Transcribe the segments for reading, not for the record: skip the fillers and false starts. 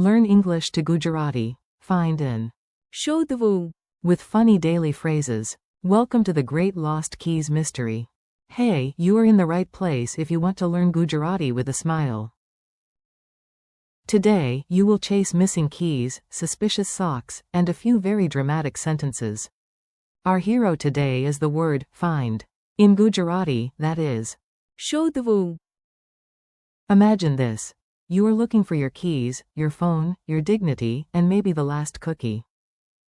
Learn English to Gujarati. Find in. શોધવું. With funny daily phrases. Welcome to the Great Lost Keys Mystery. Hey, you are in the right place if you want to learn Gujarati with a smile. Today, you will chase missing keys, suspicious socks, and a few very dramatic sentences. Our hero today is the word find. In Gujarati, that is શોધવું. Imagine this. You are looking for your keys, your phone, your dignity, and maybe the last cookie.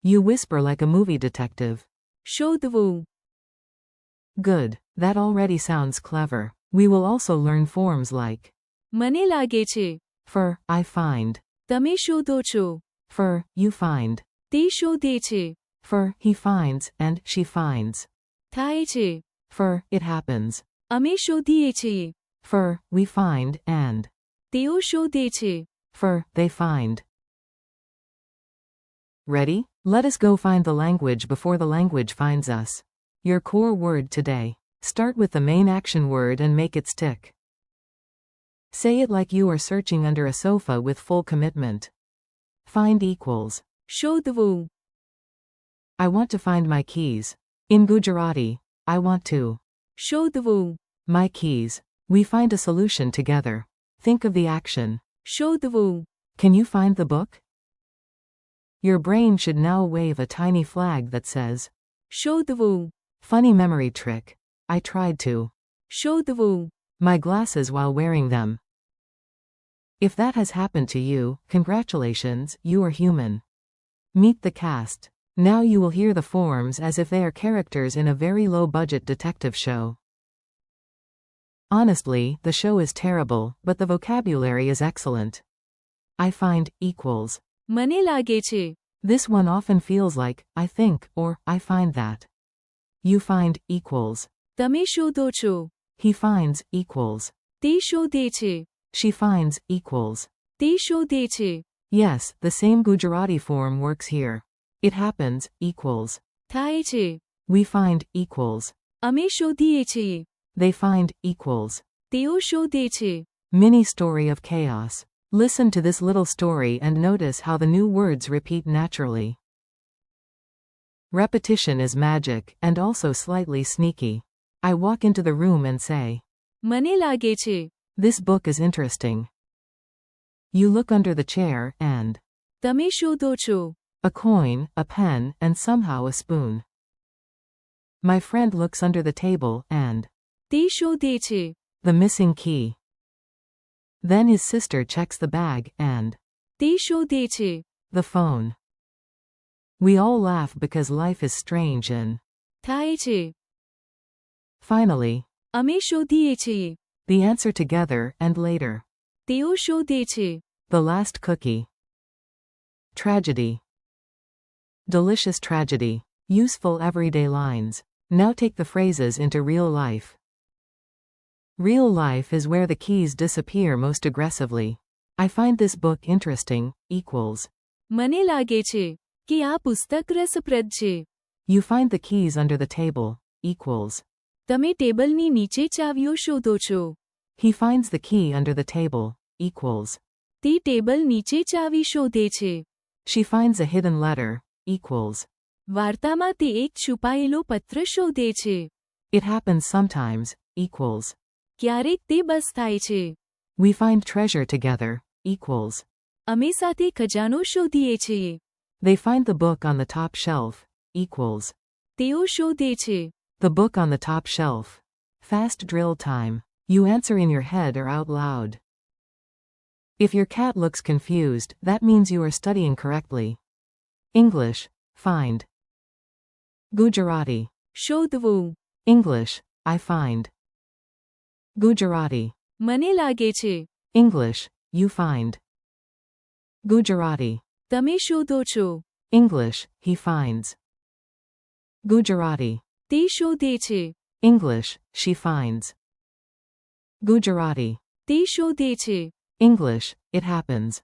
You whisper like a movie detective. શોધવું. Good. That already sounds clever. We will also learn forms like મને લાગે છે. for, I find. તમે શોધો છો. For, you find. તે શોધે છે. For, he finds, and she finds. થાય છે. For, it happens. અમે શોધીએ છીએ. For, we find, and. તેઓ શોધે છે. For, they find. Ready? Let us go find the language before the language finds us. Your core word today. Start with the main action word and make it stick. Say it like you are searching under a sofa with full commitment. Find equals. શોધવું. I want to find my keys. In Gujarati, I want to. શોધવું. My keys. We find a solution together. Think of the action. શોધવું. Can you find the book? Your brain should now wave a tiny flag that says, શોધવું. funny memory trick. I tried to. શોધવું. My glasses while wearing them. If that has happened to you, congratulations, you are human. Meet the cast. Now you will hear the forms as if they are characters in a very low-budget detective show. Honestly, the show is terrible, but the vocabulary is excellent. I find equals. મને લાગે છે. This one often feels like, I think, or, I find that. You find equals. તમે શોધો છો. He finds equals. તે શોધે છે. She finds equals. તે શોધે છે. Yes, the same Gujarati form works here. It happens, equals. થાય છે. We find equals. અમે શોધીએ છીએ. They find equals. તેઓ શોધે છે. Mini story of chaos. Listen to this little story and notice how the new words repeat naturally. Repetition is magic, and also slightly sneaky. I walk into the room and say, મને લાગે છે. this book is interesting. You look under the chair and તમે શોધો છો. a coin, a pen, and somehow a spoon. My friend looks under the table and તે શોધે છે. the missing key. Then his sister checks the bag and તે શોધે છે. the phone. We all laugh because life is strange and થાય છે. finally, અમે શોધીએ છીએ. the answer together and later. તેઓ શોધે છે. The last cookie. Tragedy. Delicious tragedy. Useful everyday lines. Now take the phrases into real life. Real life is where the keys disappear most aggressively. I find this book interesting, equals. મને લાગે છે કે આ પુસ્તક રસપ્રદ છે. You find the keys under the table, equals. તમે ટેબલની નીચે ચાવીઓ શોધો છો. He finds the key under the table, equals. તે ટેબલ નીચે ચાવી શોધે છે. She finds a hidden letter, equals. વાર્તામાં તે એક છુપાયેલો પત્ર શોધે છે. It happens sometimes, equals. ક્યારેક તે બસ થાય છે. We find treasure together, equals. અમે સાથે ખજાનો શોધીએ છીએ. They find the book on the top shelf, equals. તેઓ શોધે છે. The book on the top shelf. Fast drill time. You answer in your head or out loud. If your cat looks confused, that means you are studying correctly. English, find. Gujarati. શોધવું. English, I find. Gujarati. મને લાગે છે. English, you find. Gujarati. તમે શોધો છો. English, he finds. Gujarati. તે શોધે છે. English, she finds. Gujarati. તે શોધે છે. English, it happens.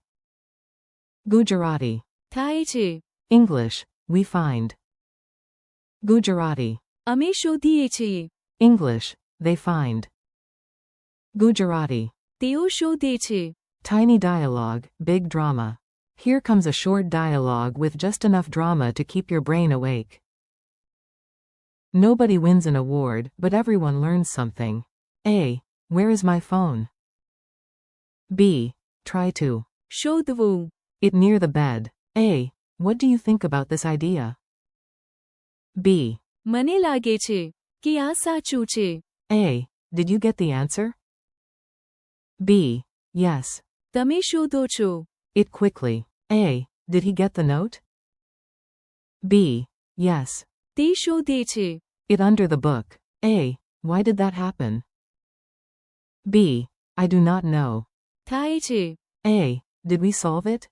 Gujarati. થાય છે. English, we find. Gujarati. અમે શોધીએ છીએ. English, they find. Gujarati. તેઓ શોધે છે. Tiny dialogue, big drama. Here comes a short dialogue with just enough drama to keep your brain awake. Nobody wins an award, but everyone learns something. A. Where is my phone? B. Try to શોધવું, it near the bed. A. What do you think about this idea? B. મને લાગે છે કે આ સાચું છે. A. Did you get the answer? B. Yes. તમે શોધો છો. It quickly. A. Did he get the note? B. Yes. તે શોધે છે. It under the book. A. Why did that happen? B. I do not know. થાય છે. A. Did we solve it?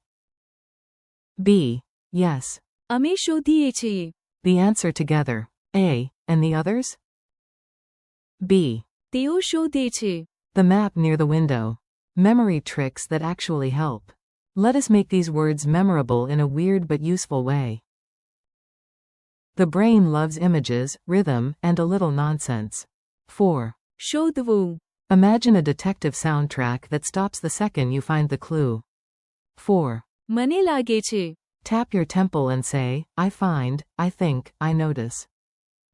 B. Yes. અમે શોધીએ છીએ. The answer together. A. And the others? B. તેઓ શોધે છે. The map near the window. Memory tricks that actually help. Let us make these words memorable in a weird but useful way. The brain loves images, rhythm, and a little nonsense. 4. શોધવું, Imagine a detective soundtrack that stops the second you find the clue. 4. મને લાગે છે. Tap your temple and say, I find, I think, I notice.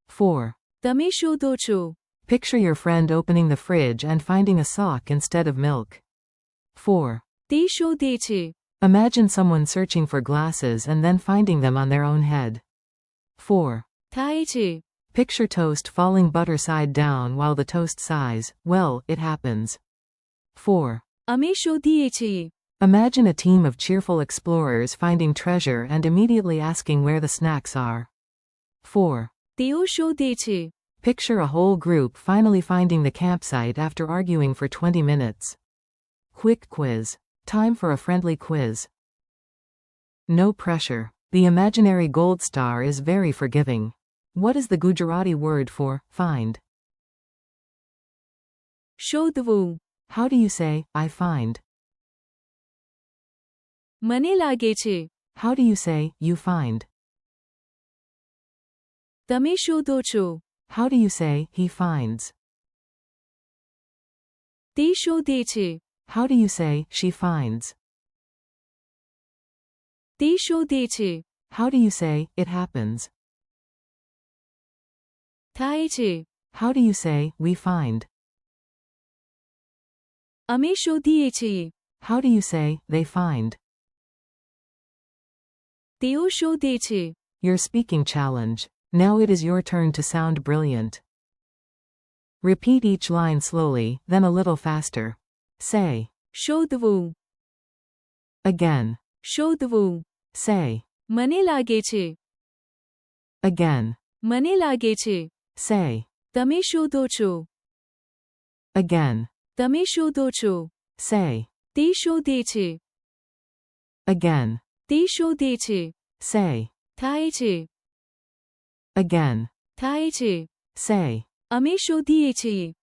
4. તમે શોધો છો. Picture your friend opening the fridge and finding a sock instead of milk. 4. તે શોધે છે. Imagine someone searching for glasses and then finding them on their own head. 4. થાય છે. Picture toast falling butter side down while the toast sighs. Well, it happens. 4. અમે શોધીએ છીએ. Imagine a team of cheerful explorers finding treasure and immediately asking where the snacks are. 4. તેઓ શોધે છે. Picture a whole group finally finding the campsite after arguing for 20 minutes. Quick quiz. Time for a friendly quiz. No pressure. The imaginary gold star is very forgiving. What is the Gujarati word for find? શોધવું, How do you say, I find? મને લાગે છે. How do you say, you find? તમે શોધો છો. How do you say, he finds? તે શોધે છે. How do you say, she finds? તે શોધે છે. How do you say, it happens? થાય છે. How do you say, we find? અમે શોધીએ છીએ. How do you say, they find? તેઓ શોધે છે. Your speaking challenge. Now it is your turn to sound brilliant. Repeat each line slowly, then a little faster. Say, શોધવું, again. શોધવું. Say, મને લાગે છે. again. મને લાગે છે. Say, તમે શોધો છો. again. તમે શોધો છો. Say, તે શોધે છે. again. તે શોધે છે. Say, થાય છે. again. થાય છે. Say, અમે શોધીએ છીએ.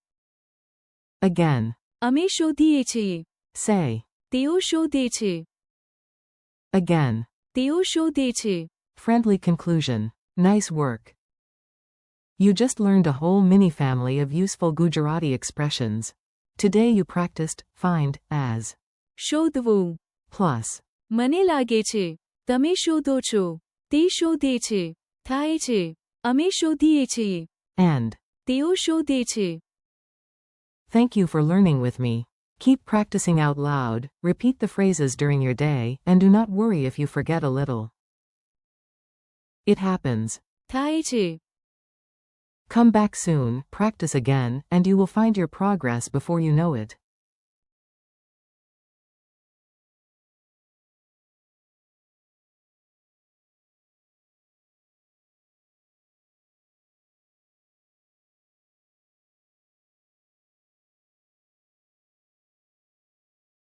again. અમે શોધીએ છીએ. Say, તેઓ શોધે છે. again. તેઓ શોધે છે. Friendly conclusion. Nice work. You just learned a whole mini-family of useful Gujarati expressions. Today you practiced find as શોધવું, plus મને લાગે છે. તમે શોધો છો. તે શોધે છે. થાય છે. અમે શોધીએ છીએ. and. તેઓ શોધે છે. Thank you for learning with me. Keep practicing out loud, repeat the phrases during your day, and do not worry if you forget a little. It happens. થાય છે. Come back soon, practice again, and you will find your progress before you know it.